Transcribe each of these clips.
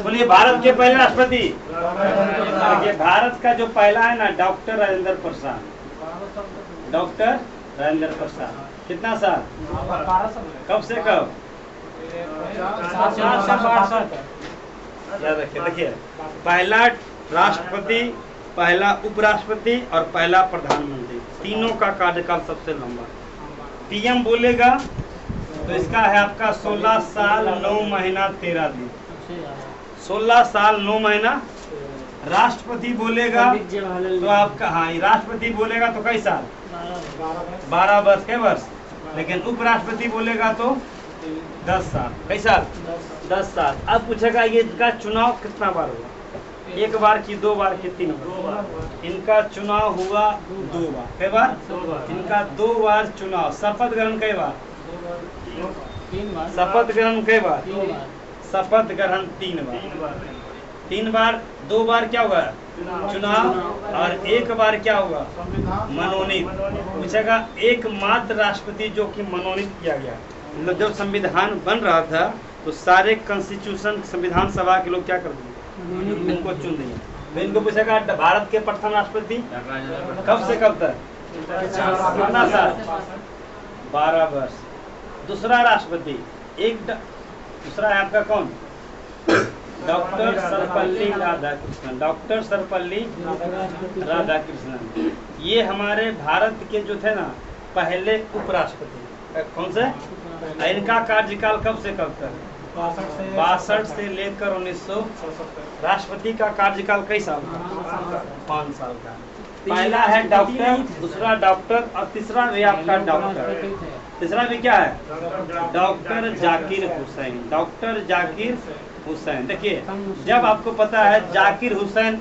बोलिए भारत के पहले राष्ट्रपति। देखिए भारत का जो पहला है ना, डॉक्टर राजेंद्र प्रसाद। डॉक्टर राजेंद्र प्रसाद। कितना साल? कब से कब? याद रखिए। देखिए पहला राष्ट्रपति, पहला उपराष्ट्रपति और पहला प्रधानमंत्री, तीनों का कार्यकाल सबसे लंबा। पीएम बोलेगा तो इसका है आपका 16 साल 9 महीना 13 दिन। 16 साल 9 महीना। राष्ट्रपति बोलेगा तो आपका, हाँ राष्ट्रपति बोलेगा तो कई साल? 12 वर्ष के वर्ष। लेकिन उपराष्ट्रपति बोलेगा तो 10 साल। कई साल? 10 साल। अब पूछेगा ये इनका चुनाव कितना बार हुआ? एक बार की, 2 बार की, 3 बार? इनका चुनाव हुआ 2 बार। कई बार? इनका 2 बार चुनाव। शपथ ग्रहण कई बार? 3 बार। शपथ ग्रहण कई बार? 3 बार। शपथ ग्रहण 3 बार। 3 बार। 2 बार क्या हुआ? चुनाव। और 1 बार क्या हुआ? मनोनीत। पूछेगा एकमात्र राष्ट्रपति जो कि मनोनीत किया गया। मतलब जब संविधान बन रहा था तो सारे कॉन्स्टिट्यूशन, संविधान सभा के लोग क्या कर दिए? इनको चुन दिए। तो इनको पूछेगा भारत के प्रथम राष्ट्रपति कब से कब तक? कितना साल? 12 वर्ष। दूसरा राष्ट्रपति, दूसरा है आपका कौन? डॉक्टर सर्वपल्ली राधाकृष्णन। डॉक्टर सर्वपल्ली राधाकृष्णन, ये हमारे भारत के जो थे ना पहले उपराष्ट्रपति। कौन से? इनका कार्यकाल कब से कब तक? 62 से लेकर 1900। राष्ट्रपति का कार्यकाल कई साल का? 5 साल का। पहला है डॉक्टर, दूसरा डॉक्टर और तीसरा भी आपका डॉक्टर। तीसरा भी क्या है? डॉक्टर जाकिर हुसैन। डॉक्टर जाकिर हुसैन। देखिए जब आपको पता है जाकिर हुसैन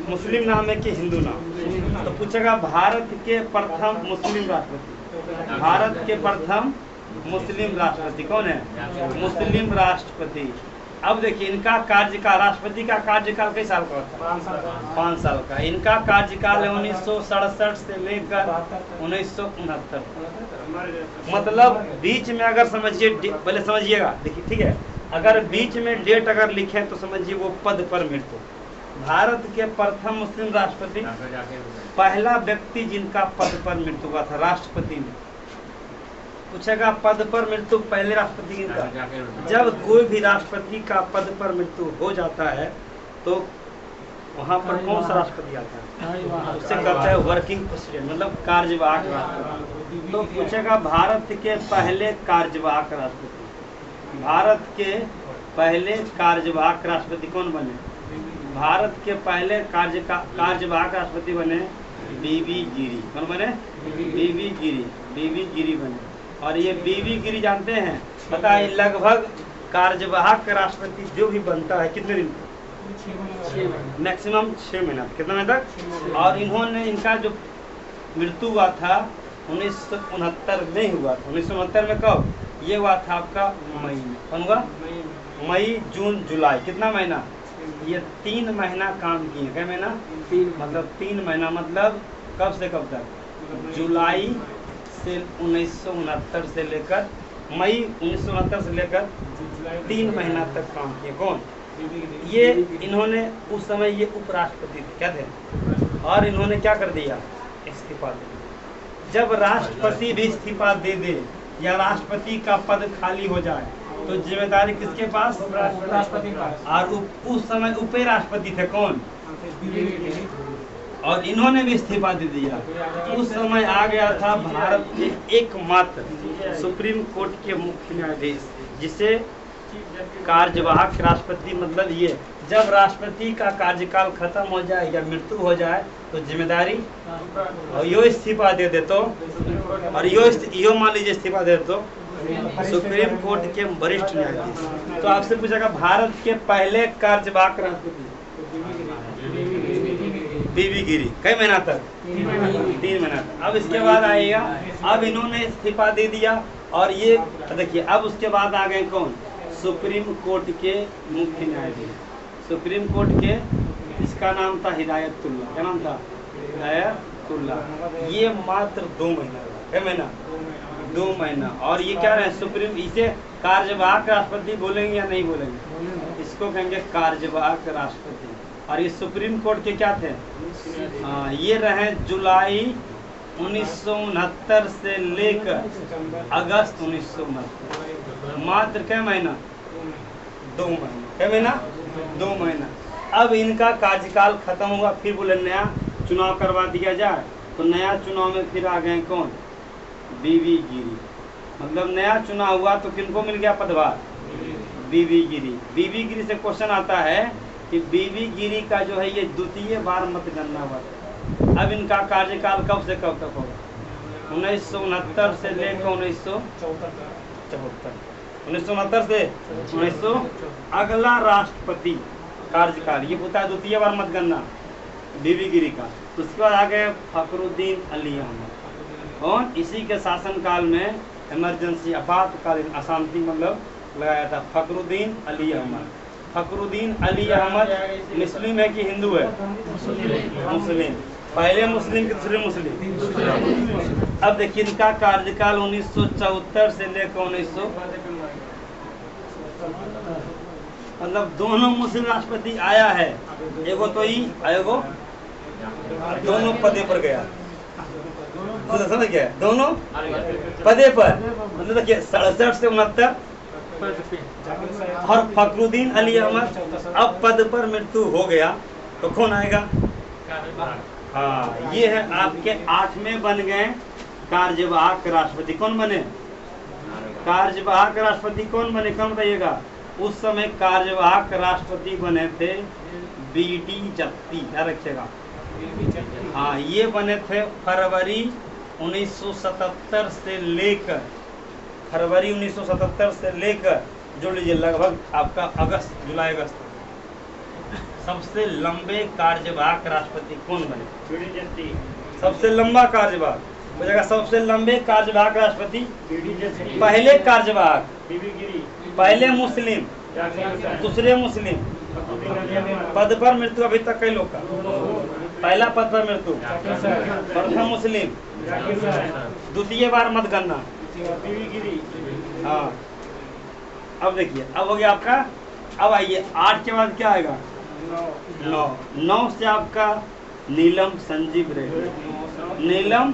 मुस्लिम नाम है कि हिंदू नाम, तो पूछेगा भारत के प्रथम मुस्लिम राष्ट्रपति। भारत के प्रथम मुस्लिम राष्ट्रपति कौन है? मुस्लिम राष्ट्रपति। अब देखिए इनका कार्यकाल, राष्ट्रपति का कार्यकाल कई साल का होता है? 5 साल का। इनका कार्यकाल है 1967 से लेकर 1969। मतलब बीच में अगर समझिए, पहले समझिएगा, देखिए ठीक है, अगर बीच में डेट अगर लिखे तो समझिए वो पद पर मृत्यु। भारत के प्रथम मुस्लिम राष्ट्रपति, पहला व्यक्ति जिनका पद पर मृत्यु हुआ था राष्ट्रपति में। पूछेगा पद पर मृत्यु पहले राष्ट्रपति का? जब कोई भी राष्ट्रपति का पद पर मृत्यु हो जाता है तो वहाँ पर कौन सा राष्ट्रपति आता है? उससे कहता है वर्किंग प्रेसिडेंट, मतलब कार्यवाहक राष्ट्रपति। तो पूछेगा भारत के पहले कार्यवाहक राष्ट्रपति, भारत के पहले कार्यवाहक राष्ट्रपति कौन बने? भारत के पहले कार्यवाहक राष्ट्रपति बने बीवी गिरी। कौन बने? बीवी गिरी। बीवी गिरी बने। और ये बीवी गिरी जानते हैं, पता है लगभग कार्यवाहक राष्ट्रपति जो भी बनता है कितने दिन? मैक्सिमम 6 महीना। कितना महीने तक? और इन्होंने, इनका जो मृत्यु हुआ था 1969 में हुआ था। 1969 में कब ये हुआ था? आपका मई में। कौन हुआ? मई, जून, जुलाई। कितना महीना? ये 3 महीना काम किए। क्या महीना? 3। मतलब 3 महीना, मतलब कब से कब तक? जुलाई से 1969 से लेकर मई 1969 से लेकर 3 महीना तक काम किए। कौन? ये इन्होंने उस समय ये उपराष्ट्रपति थे। क्या थे? और इन्होंने क्या कर दिया? इस्तीफा दे दिया। जब राष्ट्रपति भी इस्तीफा दे दे या राष्ट्रपति का पद खाली हो जाए तो जिम्मेदारी किसके पास? राष्ट्रपति के पास। और उस समय उपराष्ट्रपति थे कौन? और इन्होंने भी इस्तीफा दे दिया। उस समय आ गया था भारत के एकमात्र सुप्रीम कोर्ट के मुख्य न्यायाधीश, जिसे कार्यवाहक राष्ट्रपति, मतलब ये जब राष्ट्रपति का कार्यकाल खत्म हो जाए या मृत्यु हो जाए तो जिम्मेदारी, और यो इस्तीफा दे दे तो, और यो मान लीजिए इस्तीफा दे तो सुप्रीम कोर्ट के वरिष्ठ न्यायाधीश। तो आपसे पूछेगा भारत के पहले कार्यवाहक राष्ट्रपति बीवी गिरी। कई महीना तक? 3 महीना तक। अब इसके बाद आएगा, अब इन्होंने इस्तीफा दे दिया और ये देखिए, अब उसके बाद आ गए कौन? सुप्रीम कोर्ट के मुख्य न्यायाधीश। सुप्रीम कोर्ट के, इसका नाम था हिदायतुल्लाह। क्या नाम था? हिदायतुल्लाह। ये मात्र 2 महीना। क्या महीना? 2 महीना। और ये क्या रहे? सुप्रीम, इसे कार्यवाहक राष्ट्रपति बोलेंगे या नहीं बोलेंगे? इसको कहेंगे कार्यवाहक राष्ट्रपति। और ये सुप्रीम कोर्ट के क्या थे? ये रहे जुलाई 1969 से लेकर अगस्त 1969, मात्र क्या महीना? 2 महीना। क्या महीना? 2 महीना। अब इनका कार्यकाल खत्म हुआ, फिर बोले नया चुनाव करवा दिया जाए। तो नया चुनाव में फिर आ गए कौन? बीवी गिरी। मतलब नया चुनाव हुआ तो किनको मिल गया पदभार? बीवी गिरी। बीवी गिरी से क्वेश्चन आता है कि बीवी गिरी का जो है ये द्वितीय बार मतगणना हुआ था। अब इनका कार्यकाल कब से कब तक होगा? 1969 से लेकर 1974, 1969 से 1900। अगला राष्ट्रपति कार्यकाल ये होता है द्वितीय बार मतगणना बीवी गिरी का। उसके बाद आ गए फखरुद्दीन अली अहमद। और इसी के शासनकाल में इमरजेंसी आपातकालीन अशांति मतलब लगाया था फखरुद्दीन अली अहमद। फखरुद्दीन अली अहमद मुस्लिम है कि हिंदू है? मुस्लिम। पहले मुस्लिम कि दूसरे मुस्लिम? अब देखिए इनका कार्यकाल 1974 से लेकर 1900, मतलब दोनों मुस्लिम राष्ट्रपति आया है। एगो तो ही एगो दोनों पदे पर गया। समझ गया? दोनों पदे पर, मतलब देखिए 67 से 69। और फखरुद्दीन अली अहमद अब पद पर मृत्यु हो गया तो कौन आएगा? हाँ, ये है आपके 8वें बन गए कार्यवाहक राष्ट्रपति। कौन बने? कार्यवाहक राष्ट्रपति कौन बने? कौन बताइएगा? उस समय कार्यवाहक राष्ट्रपति बने थे बीडी जत्ती। क्या रखिएगा? हाँ, ये बने थे फरवरी 1977 से लेकर, फरवरी 1977 से लेकर जोड़ लीजिए लगभग आपका अगस्त, जुलाई अगस्त। सबसे लंबे कार्यवाहक राष्ट्रपति कौन बने? सबसे लंबा कार्यवाहक हो जाएगा। सबसे लंबे कार्यवाहक राष्ट्रपति पहले कार्यवाहक, पहले मुस्लिम, दूसरे मुस्लिम, पद पर मृत्यु अभी तक कई लोग का। पहला पद पर मृत्यु प्रथम मुस्लिम, द्वितीय बार मतगणना। हाँ, अब देखिए अब हो गया आपका। अब आइए 8 के बाद क्या आएगा? 9 से आपका नीलम संजीव रेड्डी। नीलम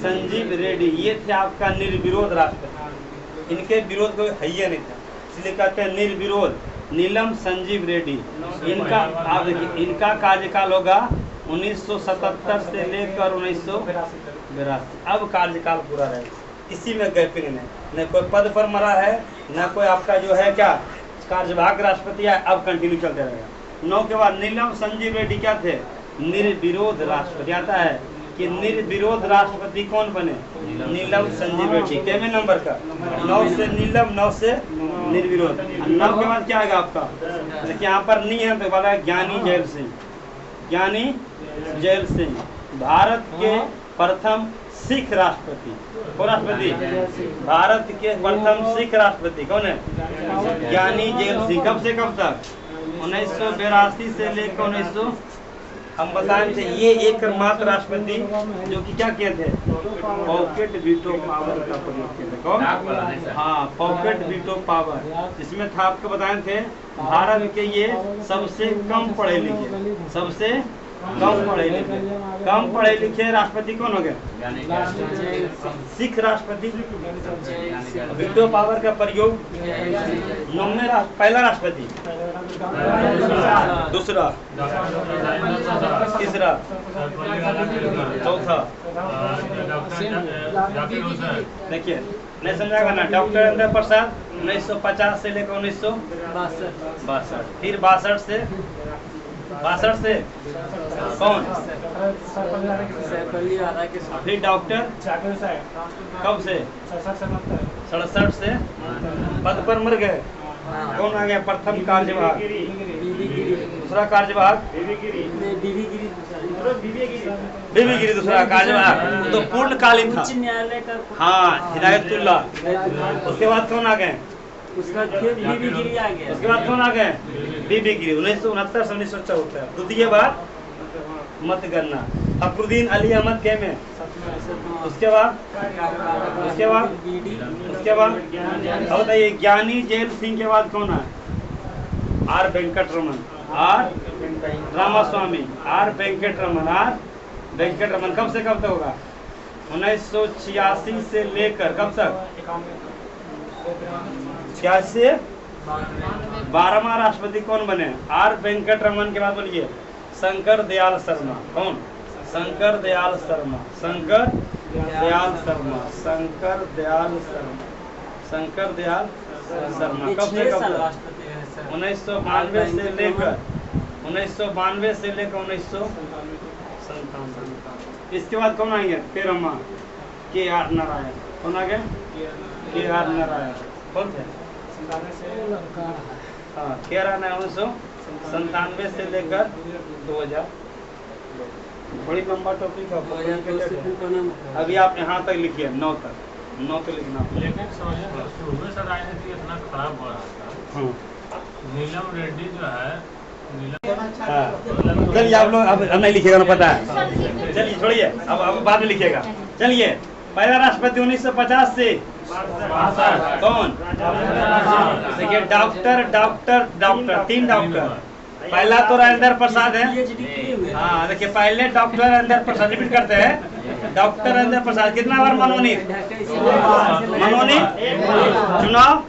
संजीव रेड्डी ये थे आपका निर्विरोध राष्ट्रपति। इनके विरोध कोई है ही नहीं था, इसलिए कहते हैं निर्विरोध। नीलम संजीव रेड्डी इनका, आप देखिए इनका कार्यकाल होगा 1977 से लेकर 1982। अब कार्यकाल पूरा रहेगा, इसी में गैपिंग नहीं, न कोई पद पर मरा है, न कोई आपका जो है क्या कार्यवाहक राष्ट्रपति है। अब कंटिन्यू चलते रहेगा। 9 के बाद नीलम संजीव रेड्डी क्या थे? निर्विरोध राष्ट्रपति। आता है कि निर्विरोध राष्ट्रपति कौन बने? नीलम संजीव रेड्डी। कितने नंबर का? 9 से नीलम, 9 से निर्विरोध। 9 के बाद क्या आएगा आपका? देखिए यहाँ पर नहीं है तो बोला ज्ञानी जैल सिंह। ज्ञानी जैल सिंह भारत के प्रथम सिख राष्ट्रपति। कौन राष्ट्रपति? भारत के प्रथम सिख राष्ट्रपति कौन है? ज्ञानी जैल सिंह। कब से कब तक? 1982 से लेकर 1900। हम बताएं थे ये एकमात्र राष्ट्रपति जो कि क्या किए थे? पॉकेट वीटो पावर का प्रयोग किए थे। कौन? हाँ, पॉकेट वीटो पावर। इसमें था आपको बताए थे भारत के ये सबसे कम पढ़े लिखे, सबसे कम पढ़े लिखे राष्ट्रपति कौन हो गए? सिख राष्ट्रपति। वीटो पावर का प्रयोग पहला राष्ट्रपति, दूसरा, तीसरा, चौथा। देखिए नहीं समझाएगा ना। डॉक्टर राजेंद्र प्रसाद 1950 से लेकर 1962। फिर 62 से कौन? फिर डॉक्टर कब से? 67 से पद पर मर गए। कौन आ गया? प्रथम कार्यवाहक, दूसरा कार्यवाहक बीवी गिरी, दूसरा कार्यवाहक तो पूर्णकालीन था। हाँ, हिदायतुल्लाह। उसके बाद कौन आ गए? उसके बाद फिर बीबी गिरी आ गया। उसके बाद कौन आ गए? बीबी गिरी 1969 से 1974। द्वितीय बार मतगणना। फखरुद्दीन अली अहमद के में। उसके बाद अब बताइए ज्ञानी जैल सिंह के बाद कौन है? R Venkataraman, R Ramaswamy, R Venkataraman कब से कब तक होगा? 1986 से लेकर कब तक? 86 12वां राष्ट्रपति कौन बने? आर वेंकटरमन के बाद बोलिए शंकर दयाल शर्मा। कौन? शंकर दयाल शर्मा, शंकर दयाल शर्मा, शंकर दयाल शर्मा, शंकर दयाल शर्मा कब से कब तक? 1992 से लेकर 1997। इसके बाद कौन आएंगे? 13वां के आर नारायण। कौन आ गए? के आर नारायण। कौन थे? हाँ, के आर नारायण 1997 से लेकर 2000। बड़ी लंबा टॉपिक है। अभी आप यहाँ तक लिखिए 9 तक लिखना। लेकिन शुरू में सर राजनीति इतना खराब हो रहा था। नीलम रेड्डी जो है, चलिए आप लोग अब नहीं लिखिएगा ना, पता है। चलिए छोड़िए, अब बाद में लिखिएगा। चलिए, पहला राष्ट्रपति 1950 से कौन? देखिए डॉक्टर 3 डॉक्टर। पहला तो राजेंद्र प्रसाद है। हाँ देखिए, पहले डॉक्टर राजेंद्र प्रसाद, रिपीट करते हैं, डॉक्टर राजेंद्र प्रसाद। कितना बार मनमोहनी चुनाव?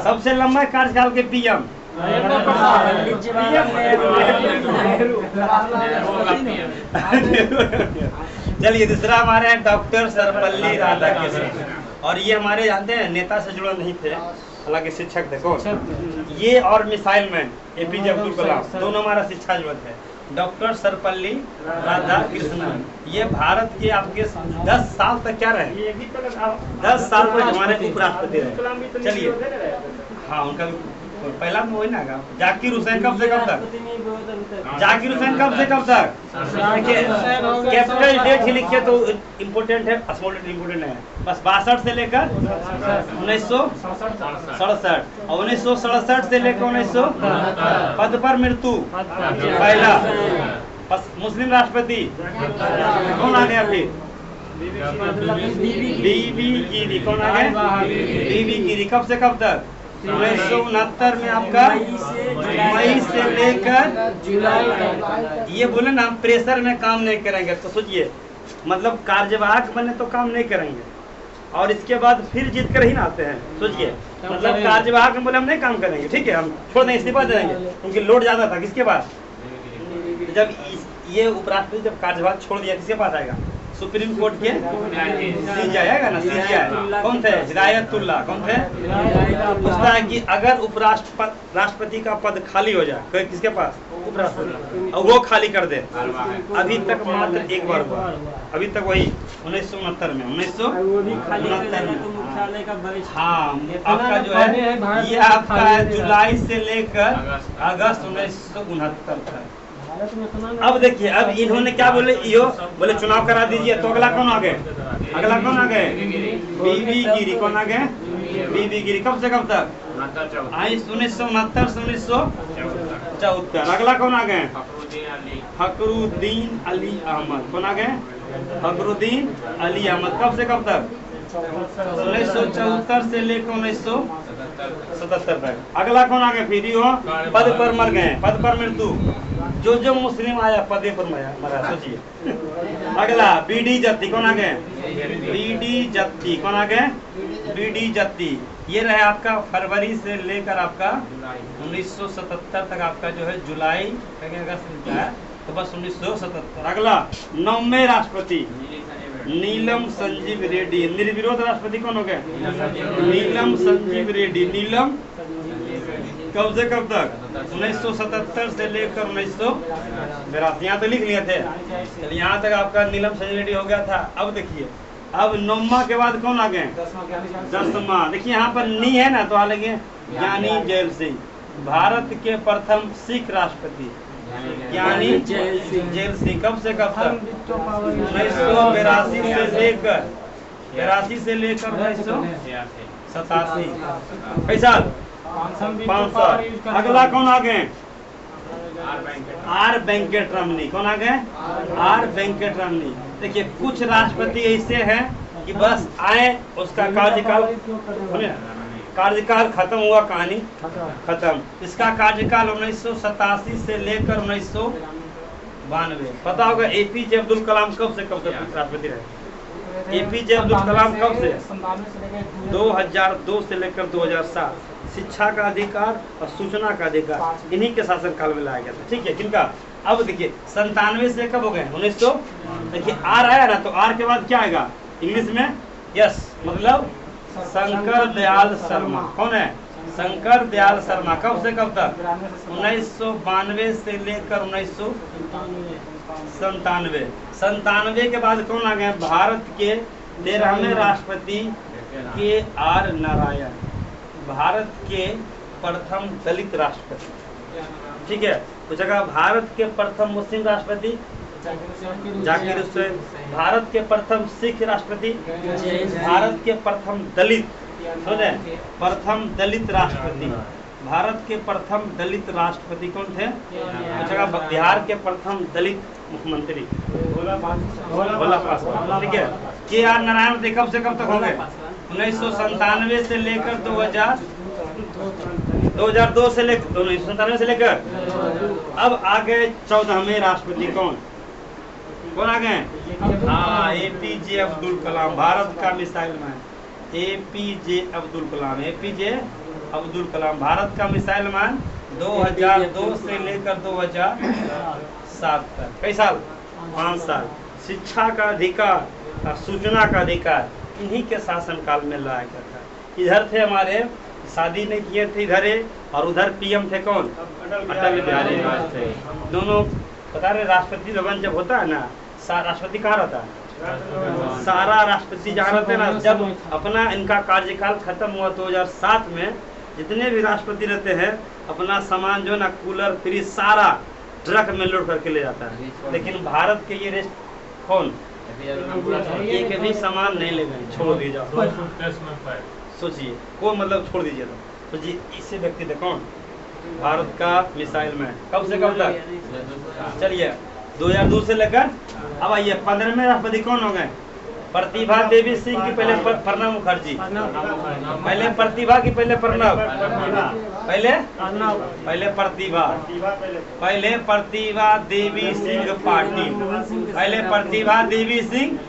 सबसे लंबा कार्यकाल के पीएम चलिए दूसरा हमारे हैं डॉक्टर सर्वपल्ली राधाकृष्णन। और ये हमारे जानते हैं नेता से जुड़े नहीं थे, हालांकि शिक्षक थे। कौन? ये और missile man APJ Abdul Kalam, दोनों हमारा शिक्षा जुड़े थे। डॉक्टर सर्वपल्ली राधाकृष्णन ये भारत के आपके 10 साल तक क्या रहे? 10 साल तक हमारे उपराष्ट्रपति रहे। चलिए, हाँ उनका पहला में वही ना। जाकिर हुसैन कब से कब तक? जाकिर हुसैन कब से कब तक? कैपिटल डेट ही लिखिए तो इम्पोर्टेंट है, स्मॉल डेट इम्पोर्टेंट है। बस 62 से लेकर 1967 और 1967 से लेकर 1900 पद पर मृत्यु पहला। बस मुस्लिम राष्ट्रपति कौन आ गया? फिर बीबी गिरी। कौन आ गए? बीबी गिरी। कब से कब तक? 1969 में आपका मई से लेकर जुलाई तक। ये बोले ना हम प्रेशर में काम नहीं करेंगे, तो सोचिए मतलब कार्यवाहक बने तो काम नहीं करेंगे और इसके बाद फिर जीत कर ही ना आते हैं। सोचिए मतलब कार्यवाहक में बोले हम नहीं काम करेंगे, ठीक है हम छोड़ देंगे, इस्तीफा दे देंगे, क्योंकि लोड ज्यादा था। किसके पास? जब ये उपराष्ट्रपति जब कार्यवाहक छोड़ दिया किसके पास आएगा? सुप्रीम कोर्ट के सीजे आएगा ना, सीजे। कौन थे? हिदायतुल्लाह। कौन थे? पूछता है कि अगर राष्ट्रपति का पद खाली हो जाए कोई किसके पास? उपराष्ट्रपति, और वो खाली कर दे। अभी तक मात्र एक बार हुआ, अभी तक वही 1969 में। 1969 में हाँ आपका जो है ये आपका जुलाई से लेकर अगस्त 1969 तक। अब देखिए, अब इन्होंने क्या बोले? यो बोले चुनाव करा दीजिए, तो अगला कौन आ गए? अगला कौन आ गए? बीबी गिरी। कौन आ गए? बीबी गिरी। कब से कब तक? 1969 से 1974। अगला कौन आ गए? फखरुद्दीन अली अहमद। कौन आ गए? फखरुद्दीन अली अहमद। कब से कब तक? 1974 से लेकर 1977 तक। अगला कौन आ गए? फिर हो पद पर मर गए, पद पर मृत्यु। जो मुस्लिम आया पदे पर मरा। सोचिए अगला बीडी जत्ती। कौन आ गए? बीडी जत्ती। कौन आ गए? बीडी जत्ती। ये रहे आपका फरवरी से लेकर आपका 1977 तक आपका जो है जुलाई अगस्त है, तो बस 1977। अगला 9वें राष्ट्रपति नीलम संजीव रेड्डी। निर्विरोध राष्ट्रपति कौन हो गए? नीलम संजीव रेड्डी। नीलम कब से कब तक? 1977 से लेकर 1982। यहाँ तो लिख लिए थे। चलिए यहाँ तक आपका नीलम संजीव रेड्डी हो गया था। अब देखिए, अब 9वां के बाद कौन आ गए? 10वां। देखिए यहाँ पर नी है ना, तो हालांकि ज्ञानी जैल सिंह। भारत के प्रथम सिख राष्ट्रपति ज्ञानी जैल सिंह। कब से कब तक? 1982 से लेकर 1987। कैसा? 500। अगला कौन आ गए? आर वेंकटरमनी। कौन आ गए? आर वेंकटरमनी। देखिए कुछ राष्ट्रपति ऐसे हैं कि बस आए उसका कार्यकाल कार्यकाल खत्म हुआ, कहानी खत्म। इसका कार्यकाल 1987 से लेकर 1992। पता होगा एपीजे अब्दुल कलाम कब से कब तक राष्ट्रपति रहे? एपीजे अब्दुल कलाम कब से? 2002 से लेकर 2007। शिक्षा का अधिकार और सूचना का अधिकार इन्हीं के शासनकाल में लाया गया था। ठीक है, किनका? अब देखिए 97 से कब हो गए? 1900। देखिए आर आया ना, तो आर के बाद क्या आएगा इंग्लिश में? यस, मतलब शंकर दयाल शर्मा। कौन है? शंकर दयाल शर्मा। कब से कब तक? 1992 से लेकर 1997। 97 के बाद कौन आ गए? भारत के 13वें राष्ट्रपति के आर नारायण, भारत के प्रथम दलित राष्ट्रपति। ठीक है, पूछेगा भारत के प्रथम मुस्लिम राष्ट्रपति जाकिर हुसैन, भारत के प्रथम सिख राष्ट्रपति, भारत के प्रथम दलित, सुने, प्रथम दलित राष्ट्रपति, भारत के प्रथम दलित राष्ट्रपति कौन थे? पूछेगा बिहार के प्रथम दलित मुख्यमंत्री भोला पासवान। ठीक है, के आर नारायण थे। कब से कब तक हो गए? 1997 से लेकर 2002 से लेकर 1997 से लेकर अब आ गए 14वें राष्ट्रपति। कौन आ गए? हाँ, एपीजे अब्दुल कलाम, भारत का missile man. APJ Abdul Kalam, APJ Abdul Kalam Bharat का मिसाइल मैन 2002 से लेकर 2007 तक। कई साल? 5 साल। शिक्षा का अधिकार और सूचना का अधिकार इन्हीं के शासनकाल में लाया गया था। इधर थे हमारे, शादी नहीं किए थे इधर, और उधर पीएम थे कौन? अटल बिहारी वाजपेयी। दोनों पता रहे, राष्ट्रपति भवन जब होता है ना, राष्ट्रपति कहाँ रहता है? सारा राष्ट्रपति जहाँ रहते हैं ना, जब अपना इनका कार्यकाल खत्म हुआ 2007 में, जितने भी राष्ट्रपति रहते हैं अपना सामान जो ना, कूलर फ्रिज सारा ट्रक में लोड करके ले जाता है। लेकिन भारत के ये रेस्ट कौन? एक भी सामान नहीं ले गए, छोड़ दिए जाओ। सोचिए, कोई मतलब छोड़ दीजिए तो सोचिए, इसे व्यक्ति थे कौन? भारत का मिसाइल मैन। कब से कब तक? चलिए 2002 से लेकर अब आइए 15वें राष्ट्रपति कौन हो गए? प्रतिभा देवी सिंह की पहले प्रणब मुखर्जी, पहले प्रतिभा की पहले प्रणब, पहले प्रतिभा देवी सिंह पाटिल, पहले प्रतिभा देवी सिंह।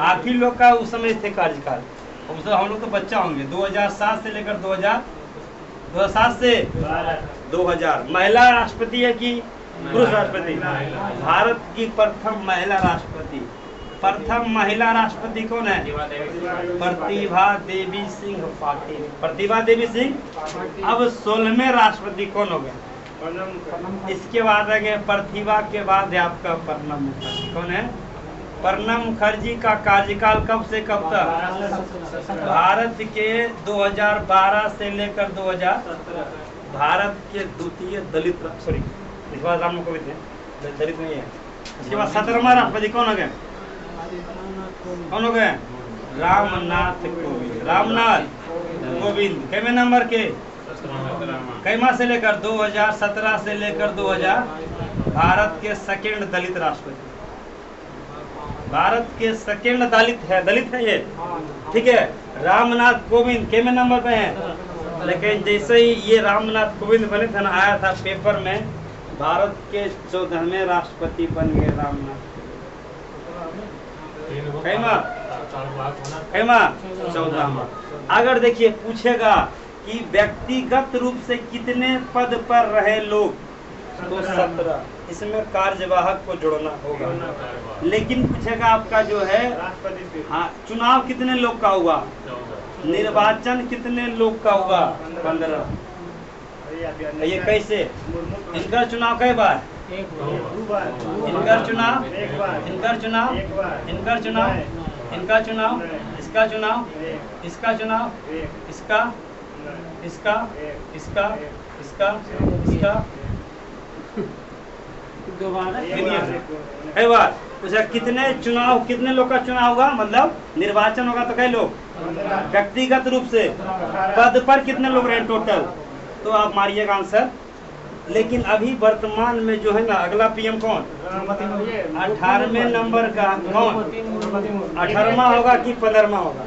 आखिर लोग का उस समय थे कार्यकाल, हम लोग तो बच्चा होंगे। 2007 से लेकर 2007 से 2000 महिला राष्ट्रपति है कि पुरुष राष्ट्रपति? भारत की प्रथम महिला राष्ट्रपति, प्रथम महिला राष्ट्रपति कौन है? प्रतिभा देवी सिंह पाटिल, प्रतिभा देवी सिंह। अब 16वें राष्ट्रपति कौन हो गए? इसके बाद आ गए प्रतिभा के बाद आपका प्रणब मुखर्जी। कौन है? प्रणब मुखर्जी का कार्यकाल कब से कब तक? भारत के 2012 से लेकर 2000, भारत के द्वितीय दलित, सॉरी इस बार राम कोविंद है, दलित नहीं है। इसके बाद 17वां राष्ट्रपति कौन हो गए? कौन हो गए? रामनाथ कोविंद, रामनाथ कोविंद। कितने नंबर के? कैमा से लेकर 2017 से लेकर 2000 भारत के सेकंड दलित राष्ट्रपति, भारत के सेकंड दलित है ये। ठीक है, रामनाथ कोविंद कितने नंबर पे हैं? लेकिन जैसे ही ये रामनाथ कोविंद बने थे ना, आया था पेपर में, भारत के 14वें राष्ट्रपति बन गए रामनाथ। कैमा 14वां। अगर देखिए पूछेगा कि व्यक्तिगत रूप से कितने पद पर रहे लोग, तो 17। इसमें कार्यवाहक को जोड़ना होगा। लेकिन पूछेगा आपका जो है, हाँ, चुनाव कितने लोग का हुआ, निर्वाचन कितने लोग का हुआ, 15। ये कैसे? इनका चुनाव कई बार? इनका चुनाव, इनका चुनाव, इनका चुनाव, इनका चुनाव, इसका चुनाव, इसका चुनाव, इसका, इसका, इसका, इसका, इसका, कई बार। कितने चुनाव, कितने लोग का चुनाव होगा, मतलब निर्वाचन होगा तो कई लोग, व्यक्तिगत रूप से पद पर कितने लोग रहे टोटल, तो आप मारिएगा आंसर। लेकिन अभी वर्तमान में जो है ना, अगला पीएम कौन? 18वें नंबर का कौन? 18वां होगा कि 15वां होगा?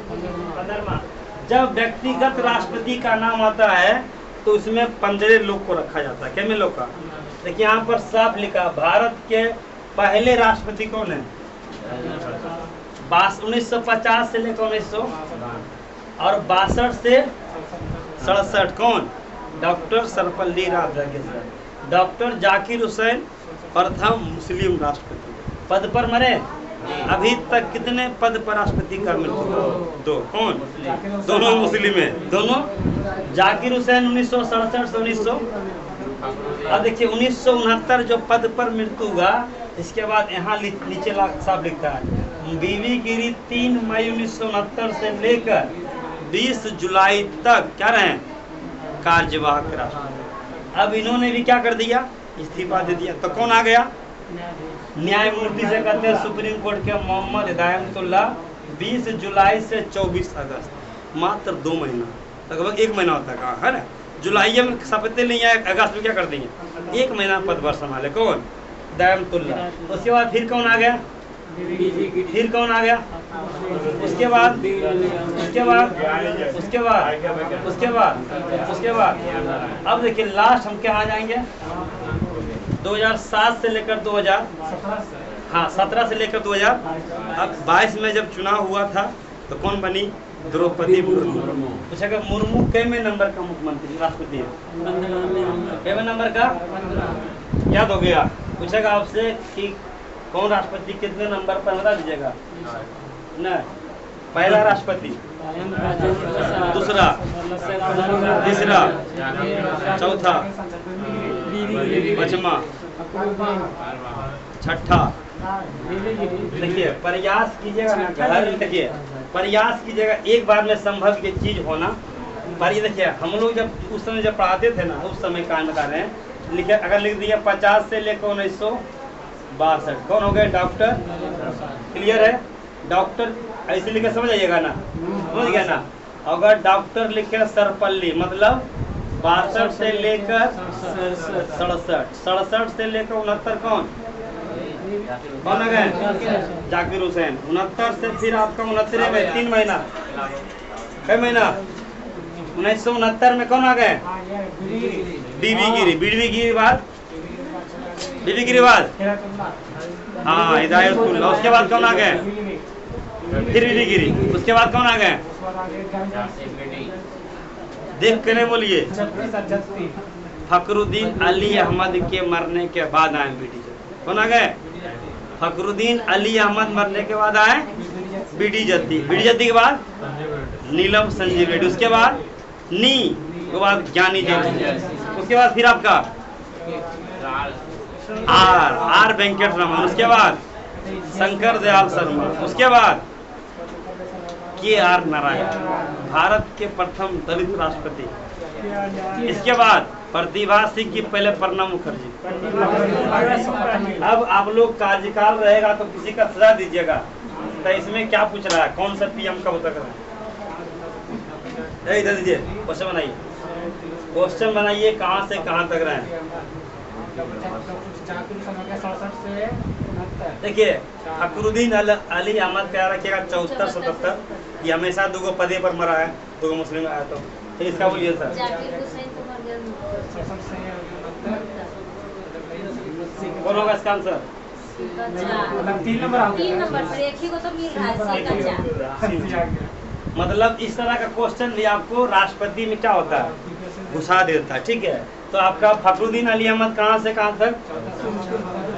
जब व्यक्तिगत राष्ट्रपति का नाम आता है तो उसमें 15 लोग को रखा जाता है। कितने लोग का? देखिए यहाँ पर साफ लिखा, भारत के पहले राष्ट्रपति कौन है? 1950 से लेकर 1900 और 62 से 67 कौन? डॉक्टर सर्वपल्ली राधाकृष्णन। डॉक्टर जाकिर हुसैन प्रथम मुस्लिम राष्ट्रपति, पद पर मरे। अभी तक कितने पद पर राष्ट्रपति का मृत्यु? 2। कौन? दोनों मुस्लिम है, दोनों। जाकिर हुसैन 1967 से 1900। अब देखिए 1969 जो पद पर मृत्यु हुआ, इसके बाद यहाँ नीचे साफ लिखता है बीवी गिरी 3 मई 1969 से लेकर 20 जुलाई तक क्या रहे? कार्यवाहक राष्ट्रपति। अब इन्होंने भी क्या कर दिया? इस्तीफा दे दिया। तो कौन आ गया? न्यायमूर्ति से कहते हैं सुप्रीम कोर्ट के मोहम्मद हिदायतुल्लाह। 20 जुलाई से 24 अगस्त, मात्र 2 महीना, लगभग 1 महीना होता है ना। जुलाई में शपथ नहीं आए, अगस्त में क्या कर देंगे? 1 महीना पदभार संभाले। कौन? हिदायतुल्लाह। उसके बाद फिर कौन आ गया? फिर कौन आ गया? उसके बाद अब देखिए लास्ट हम क्या आ जाएंगे? 2007 से लेकर 2000, हाँ 17 से लेकर 2000। अब 22 में जब चुनाव हुआ था तो कौन बनी? द्रौपदी मुर्मू। पूछेगा मुर्मू कितने नंबर का मुख्यमंत्री राष्ट्रपति है? कितने नंबर का? याद हो गया? पूछेगा आपसे कि कौन राष्ट्रपति कितने नंबर पर, बता दीजिएगा ना। पहला राष्ट्रपति, दूसरा, तीसरा, चौथा, पांचवा, छठा। देखिए प्रयास कीजिएगा ना, देखिए प्रयास कीजिएगा एक बार में संभव ये चीज होना। पर ये देखिए हम लोग जब उस समय जब पढ़ाते थे ना, उस समय कांड बता रहे हैं, लिखे अगर लिख दिया 50 से लेकर 1962। कौन हो गए? डॉक्टर। क्लियर है? डॉक्टर ऐसे लिखे समझ आइएगा ना, समझ गया ना। अगर डॉक्टर लिखे सर्वपल्ली मतलब 62 से लेकर 67 से लेकर 69 कौन आ गए? जाकिर हुसैन। 69 से फिर आपका 69 में 3 महीना, कई महीना? 1969 में कौन आ गए? बीबी गिरी। बीबी गिरी बाद हाँ हिदायतुल्लाह। उसके बाद कौन आ गए? फिर बीबी गिरी। उसके बाद कौन आ गए? देख के नहीं बोलिए। फखरुद्दीन अली अहमद के मरने के बाद आए बीडी जत्ती। कौन आ गए? फखरुद्दीन अली अहमद मरने के बाद आए बीडी जत्ती। बीडी जत्ती के बाद नीलम संजीव रेड्डी। उसके बाद के बाद ज्ञानी जैन। उसके बाद फिर आपका आर वेंकट रमन। उसके बाद शंकर दयाल शर्मा। उसके बाद KR नारायण, भारत के प्रथम दलित राष्ट्रपति। इसके बाद प्रतिभा सिंह की पहले प्रणब मुखर्जी। अब आप लोग कार्यकाल रहेगा तो किसी का सजा दीजिएगा। तो इसमें क्या पूछ रहा है? कौन सा PM कब तक रहा? इधर दीजिए, क्वेश्चन बनाइए। क्वेश्चन बनाइए कहाँ से कहाँ तक रहे। देखिए फखरुद्दीन अली अहमद क्या रखिएगा? 74 77। ये हमेशा 2 पदे पर मरा है, 2 मुस्लिम आया। तो फिर इसका बोलिए सर। कौन होगा इसका आंसर? 3 नंबर पर एक ही को तो मिल रहा है। मतलब इस तरह का क्वेश्चन भी आपको राष्ट्रपति में क्या होता है? घुसा देता है। ठीक है, तो आपका फखरुद्दीन अली अहमद कहाँ से कहाँ तक?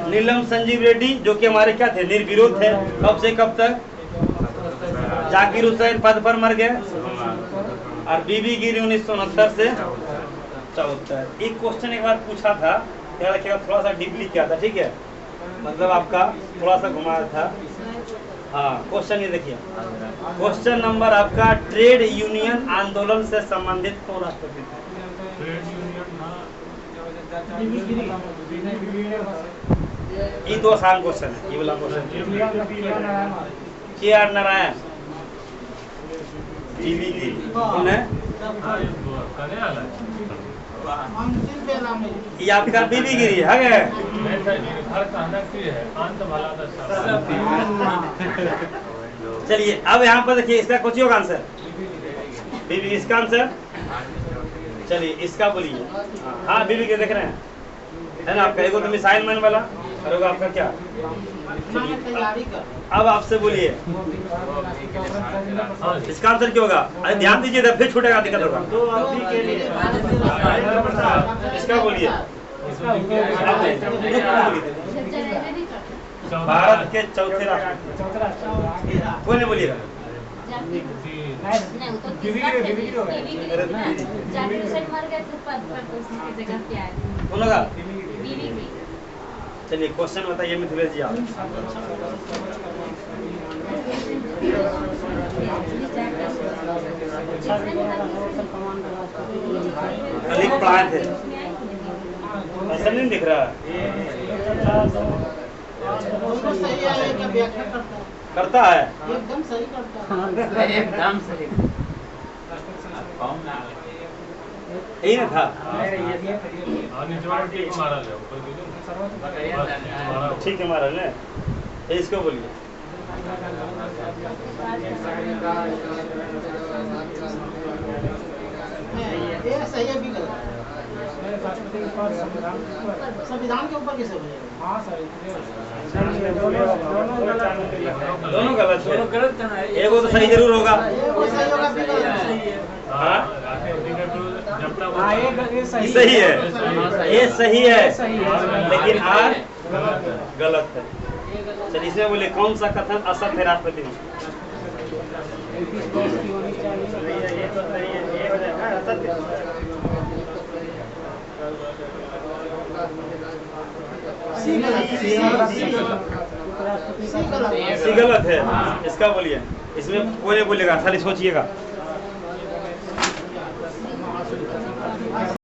नीलम संजीव रेड्डी जो कि हमारे क्या थे? निर्विरोध थे। कब से कब तक? जाकिर हुसैन पद पर मर गए। और बीबी गिरी 1969 से 74। एक क्वेश्चन एक बार पूछा था, क्या रखिएगा? थोड़ा सा डीपली किया था। ठीक है, मतलब आपका थोड़ा सा घुमाया था। हाँ क्वेश्चन ये देखिए, क्वेश्चन नंबर आपका ट्रेड यूनियन आंदोलन से संबंधित कौन राष्ट्रपति थे? ये 2 आसान क्वेश्चन है। ये वाला क्वेश्चन KR नारायण। बीबी गिरी कौन है? ये आपका बीबी गिरी है। चलिए अब यहाँ पर देखिए इसका कुछ होगा आंसर। बीबी इसका आंसर। चलिए इसका बोलिए। हाँ बीबी के देख रहे हैं है ना, आपका एगो तो मिसाइल मैन वाला और एगो आपका क्या। अब आपसे बोलिए इसका आंसर क्या होगा। अरे ध्यान दीजिए फिर छूटेगा, दिक्कत होगा। इसका बोलिए। भारत के चौथे राष्ट्रपति कौन है बोलिएगा। कौन होगा। चलिए क्वेश्चन बताइए मिथिलेश जी आप। कल पढ़ाए थे, ऐसा नहीं दिख रहा। करता है एकदम सही करता है। एकदम सही। यही ना था। ठीक है मारा ने। इसको बोलिए। ये सही है भी गलत। संविधान के ऊपर कैसे बनेगा। हाँ सर दोनों गलत है। एगो तो सही जरूर होगा। सही है, ये सही है लेकिन आर गलत है। चलिए इसमें बोले कौन सा कथन असत्य है राष्ट्रपति में। सी गलत है। इसका बोलिए। इसमें कोई बोलेगा, खाली सोचिएगा।